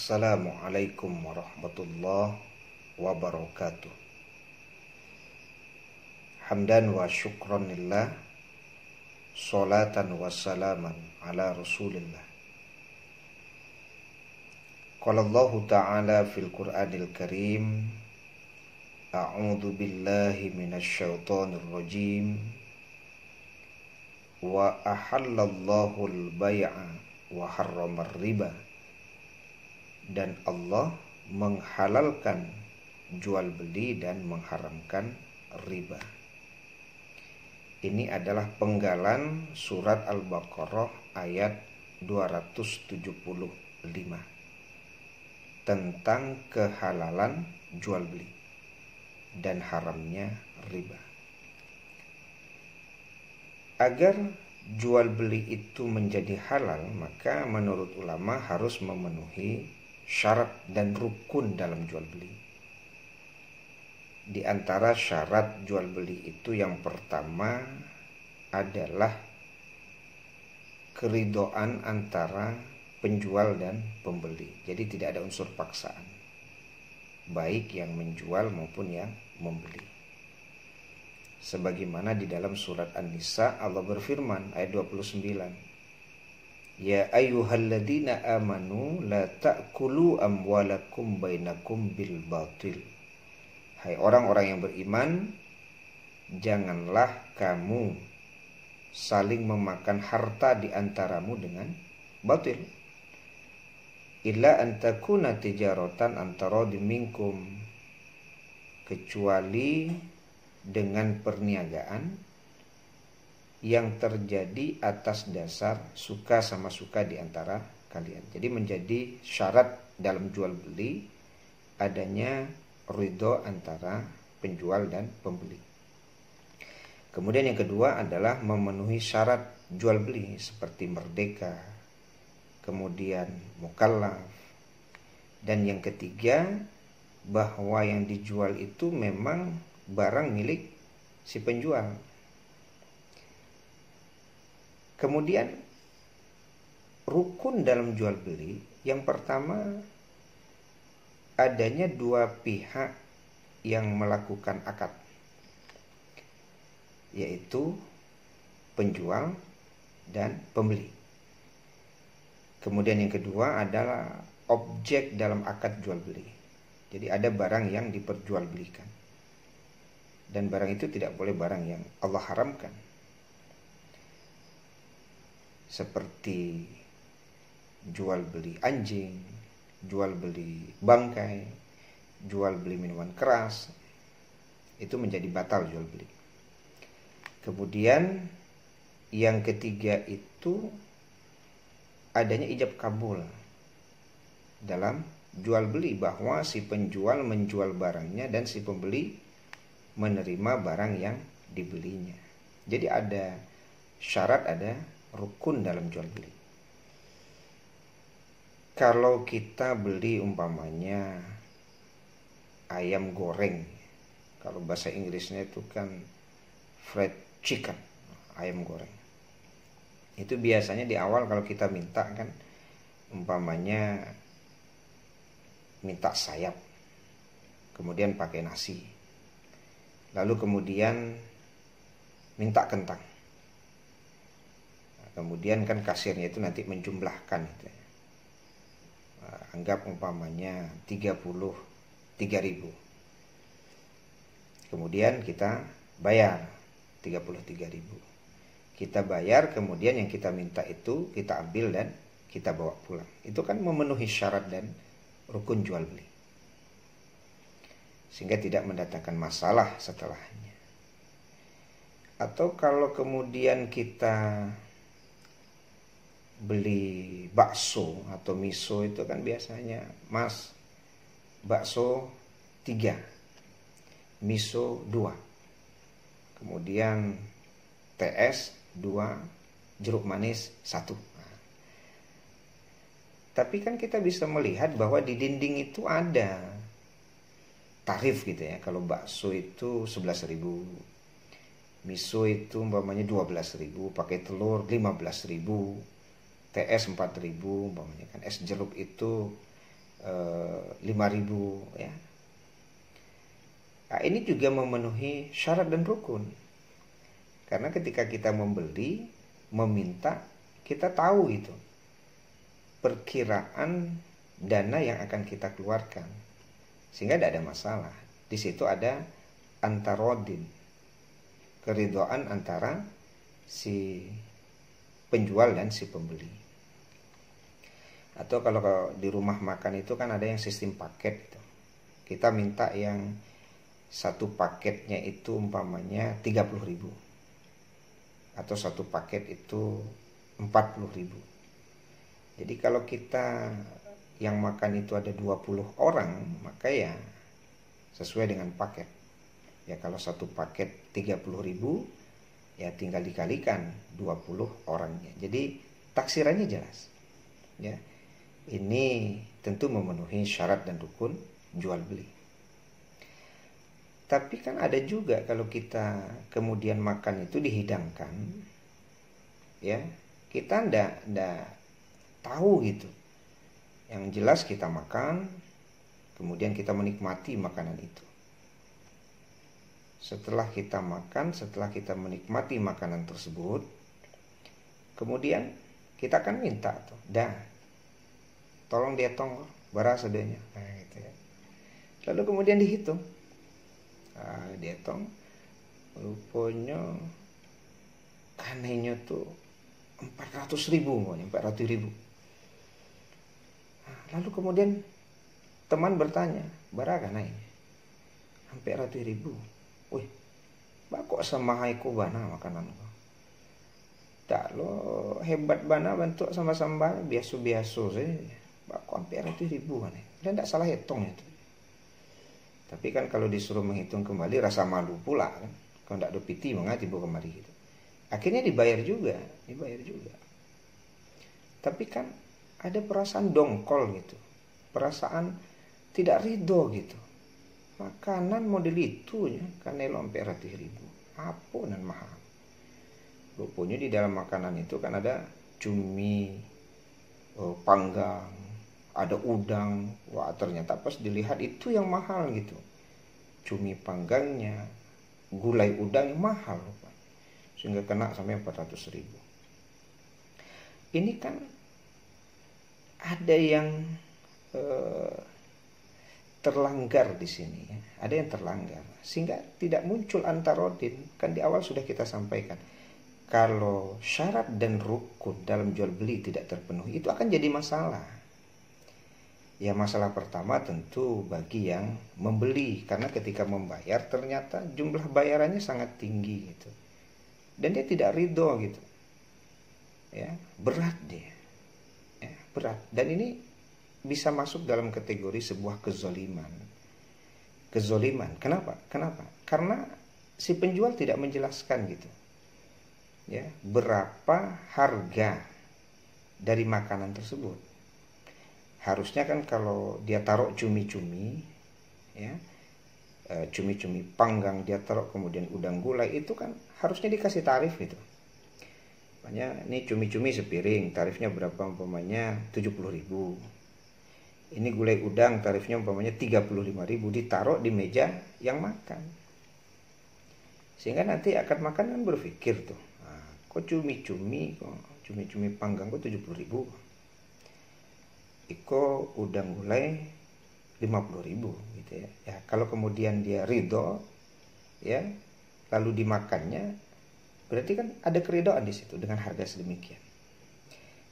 Assalamualaikum warahmatullahi wabarakatuh. Hamdan wa syukran lillah, salatan wa salaman ala rasulillah. Qala Allah ta'ala fil Qur'anil Karim, a'udzu billahi minasy syaithanir rajim. Wa ahallallahu al-bai'a wa harramar riba. Dan Allah menghalalkan jual beli dan mengharamkan riba. Ini adalah penggalan surat Al-Baqarah ayat 275 tentang kehalalan jual beli dan haramnya riba. Agar jual beli itu menjadi halal, maka menurut ulama harus memenuhi syarat dan rukun dalam jual beli. Di antara syarat jual beli itu yang pertama adalah keridhaan antara penjual dan pembeli. Jadi tidak ada unsur paksaan, baik yang menjual maupun yang membeli. Sebagaimana di dalam surat An-Nisa Allah berfirman ayat 29, Ya ayyuhalladzina amanu la ta'kulu amwalakum bainakum bil batil. Hai orang-orang yang beriman, janganlah kamu saling memakan harta di antaramu dengan batil. Illa an takuna tijaratan antara minkum, kecuali dengan perniagaan yang terjadi atas dasar suka sama suka di antara kalian. Jadi menjadi syarat dalam jual beli adanya ridho antara penjual dan pembeli. Kemudian yang kedua adalah memenuhi syarat jual beli seperti merdeka, kemudian mukallaf. Dan yang ketiga, bahwa yang dijual itu memang barang milik si penjual. Kemudian rukun dalam jual beli yang pertama adanya dua pihak yang melakukan akad, yaitu penjual dan pembeli. Kemudian yang kedua adalah objek dalam akad jual beli. Jadi ada barang yang diperjualbelikan, dan barang itu tidak boleh barang yang Allah haramkan, seperti jual beli anjing, jual beli bangkai, jual beli minuman keras. Itu menjadi batal jual beli. Kemudian yang ketiga itu adanya ijab kabul dalam jual beli, bahwa si penjual menjual barangnya dan si pembeli menerima barang yang dibelinya. Jadi ada syarat, ada rukun dalam jual beli. Kalau kita beli umpamanya ayam goreng, kalau bahasa Inggrisnya itu kan fried chicken, ayam goreng. Itu biasanya di awal kalau kita minta kan umpamanya minta sayap, kemudian pakai nasi, lalu kemudian minta kentang. Kemudian kan kasirnya itu nanti menjumlahkan gitu. Anggap umpamanya 33.000. Kemudian kita bayar 33.000. Kita bayar, kemudian yang kita minta itu kita ambil dan kita bawa pulang. Itu kan memenuhi syarat dan rukun jual beli, sehingga tidak mendatangkan masalah setelahnya. Atau kalau kemudian kita beli bakso atau miso, itu kan biasanya mas, bakso 3, miso 2, kemudian TS 2, jeruk manis 1. Tapi kan kita bisa melihat bahwa di dinding itu ada tarif gitu ya. Kalau bakso itu 11.000, miso itu umpamanya 12.000, pakai telur 15.000, TS 4.000 umpamanya kan. Es jeruk itu 5.000 ya. Nah, ini juga memenuhi syarat dan rukun. Karena ketika kita membeli, meminta, kita tahu itu perkiraan dana yang akan kita keluarkan, sehingga tidak ada masalah. Di situ ada antarodin, keridhaan antara si penjual dan si pembeli. Atau kalau di rumah makan itu kan ada yang sistem paket gitu. Kita minta yang satu paketnya itu umpamanya 30.000, atau satu paket itu 40.000. Jadi kalau kita yang makan itu ada 20 orang, maka ya sesuai dengan paket. Ya kalau satu paket 30.000, ya tinggal dikalikan 20 orangnya. Jadi taksirannya jelas. Ya, ini tentu memenuhi syarat dan rukun jual beli. Tapi kan ada juga kalau kita kemudian makan itu dihidangkan, ya kita ndak tahu gitu. Yang jelas kita makan, kemudian kita menikmati makanan itu. Setelah kita makan, setelah kita menikmati makanan tersebut, kemudian kita akan minta tuh, tolong dietong bara sedenya, nah, gitu ya. Lalu kemudian dihitung, dietong, rupanya kanenya tuh 400.000, 400.000. Lalu kemudian teman bertanya, bara kanai sampai 100.000. Wih, kok sama haiku bana makanan kok. Tak lo hebat bana bentuk sama-sama biasa-biasa sih. Kok sampai 100.000 kan. Dan tak salah hitung itu. Tapi kan kalau disuruh menghitung kembali rasa malu pula kan. Kalau tak ada piti mengati bawa kemari gitu. Akhirnya dibayar juga. Tapi kan ada perasaan dongkol gitu. Perasaan tidak ridho gitu. Makanan model itu ya, kan sampai 100.000. Apa nan mahal. Rupanya di dalam makanan itu kan ada cumi, panggang, ada udang. Wah, ternyata pas dilihat itu yang mahal gitu. Cumi panggangnya, gulai udang mahal lupa. Sehingga kena sampai 400.000. Ini kan ada yang terlanggar di sini ya. Ada yang terlanggar sehingga tidak muncul antarodin. Kan di awal sudah kita sampaikan, kalau syarat dan rukun dalam jual beli tidak terpenuhi, itu akan jadi masalah. Ya, masalah pertama tentu bagi yang membeli, karena ketika membayar ternyata jumlah bayarannya sangat tinggi gitu. Dan dia tidak ridho gitu. Ya, berat dia. Ya, berat. Dan ini bisa masuk dalam kategori sebuah kezoliman. Kenapa? Karena si penjual tidak menjelaskan gitu. Ya, berapa harga dari makanan tersebut. Harusnya kan kalau dia taruh cumi-cumi, ya, cumi-cumi panggang dia taruh, kemudian udang gulai, itu kan harusnya dikasih tarif gitu. Makanya ini cumi-cumi sepiring, tarifnya berapa, umpamanya 70.000. Ini gulai udang tarifnya umpamanya 35.000, ditaruh di meja yang makan. Sehingga nanti akad makan kan berpikir tuh, kok cumi-cumi panggang kok 70.000. Iko udang gulai 50.000 gitu ya. Ya, kalau kemudian dia ridho ya, lalu dimakannya, berarti kan ada keridhaan di situ dengan harga sedemikian.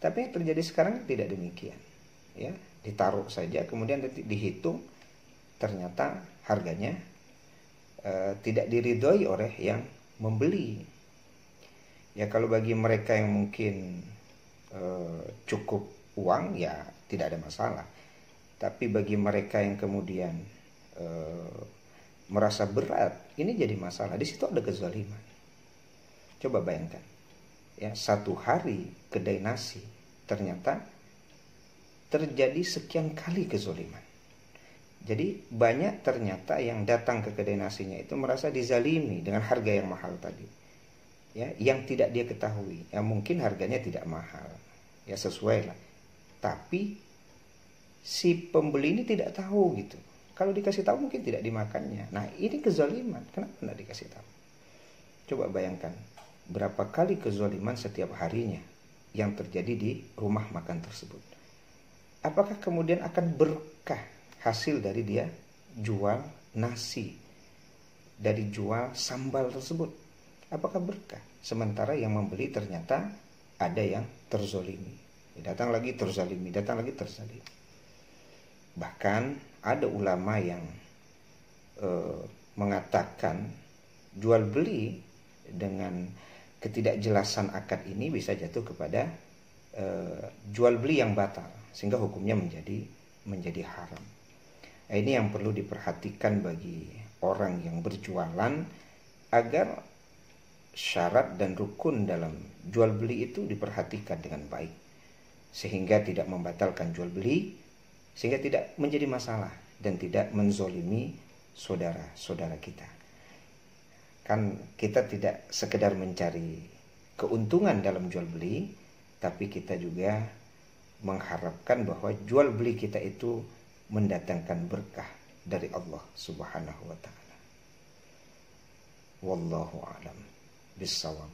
Tapi yang terjadi sekarang tidak demikian. Ya, ditaruh saja kemudian dihitung, ternyata harganya tidak diridhoi oleh yang membeli. Ya, kalau bagi mereka yang mungkin cukup uang ya tidak ada masalah. Tapi bagi mereka yang kemudian merasa berat, ini jadi masalah. Di situ ada kezaliman. Coba bayangkan, ya, satu hari kedai nasi ternyata terjadi sekian kali kezaliman. Jadi banyak ternyata yang datang ke kedai nasinya itu merasa dizalimi dengan harga yang mahal tadi. Ya, yang tidak dia ketahui. Ya, mungkin harganya tidak mahal. Ya, sesuai lah. Tapi si pembeli ini tidak tahu gitu. Kalau dikasih tahu mungkin tidak dimakannya. Nah, ini kezaliman. Kenapa tidak dikasih tahu? Coba bayangkan berapa kali kezaliman setiap harinya yang terjadi di rumah makan tersebut. Apakah kemudian akan berkah hasil dari dia jual nasi, dari jual sambal tersebut? Apakah berkah? Sementara yang membeli ternyata ada yang terzolimi. Datang lagi terzalimi, datang lagi terzalimi. Bahkan ada ulama yang mengatakan jual beli dengan ketidakjelasan akad ini bisa jatuh kepada jual beli yang batal, sehingga hukumnya menjadi haram. Nah, ini yang perlu diperhatikan bagi orang yang berjualan, agar syarat dan rukun dalam jual beli itu diperhatikan dengan baik, sehingga tidak membatalkan jual beli, sehingga tidak menjadi masalah dan tidak menzolimi saudara-saudara kita. Kan kita tidak sekedar mencari keuntungan dalam jual beli, tapi kita juga mengharapkan bahwa jual beli kita itu mendatangkan berkah dari Allah Subhanahu wa taala. Wallahu a'lam bissawab.